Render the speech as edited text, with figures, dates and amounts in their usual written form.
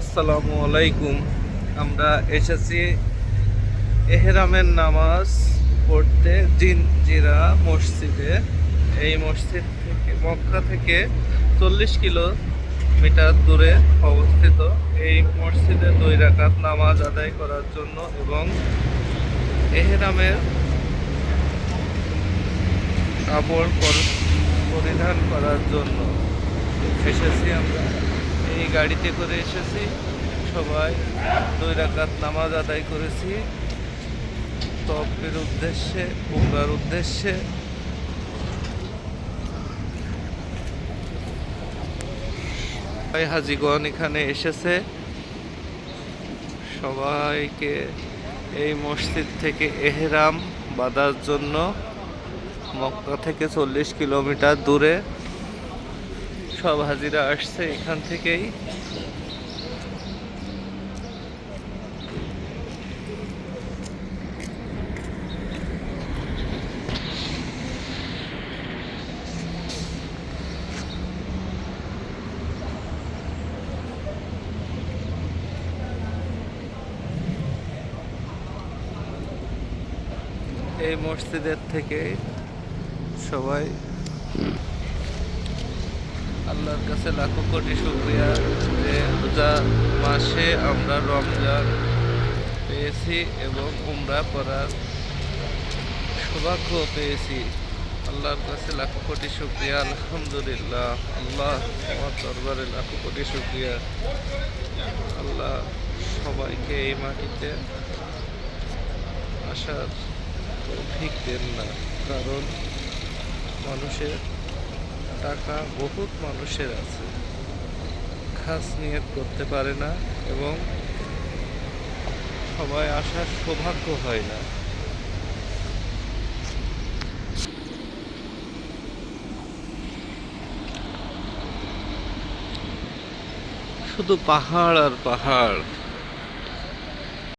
আসসালামু আলাইকুম। আমরা এসেছি এহরামের নামাজ পড়তে জিনজিরা মসজিদে। এই মসজিদ থেকে মক্কা থেকে 40 কিলোমিটার দূরে অবস্থিত। এই মসজিদে 2 রাকাত নামাজ আদায় করার জন্য এবং এহরামের কাপড় পরিধান করার জন্য এসেছি। আমরা এই গাড়িতে করে এসেছি, সবাই 2 রাকাত নামাজ আদায় করেছি তওয়াফের উদ্দেশ্যে, উমরার উদ্দেশ্যে। হাজিগণ এখানে এসেছে, সবাইকে এই মসজিদ থেকে এহরাম বাঁধার জন্য। মক্কা থেকে 40 কিলোমিটার দূরে সব হাজিরা আসছে এখান থেকেই। এই মসজিদের থেকে সবাই আল্লাহর কাছে লাখো কোটি শুকরিয়া যে রোজা মাসে আমরা রমজান পেয়েছি এবং উমরা করার সৌভাগ্য পেয়েছি। আল্লাহর কাছে লাখো কোটি শুকরিয়া, আলহামদুলিল্লাহ। আল্লাহ আমার দরবারে লাখো কোটি শুকরিয়া। আল্লাহ সবাইকে এই মাটিতে আসার তৌফিক দেন না, কারণ মানুষের টাকা বহুত মানুষের আছে, খাস নিয়ত করতে পারে না এবং সবাই আসার সৌভাগ্য হয় না। শুধু পাহাড় আর পাহাড়।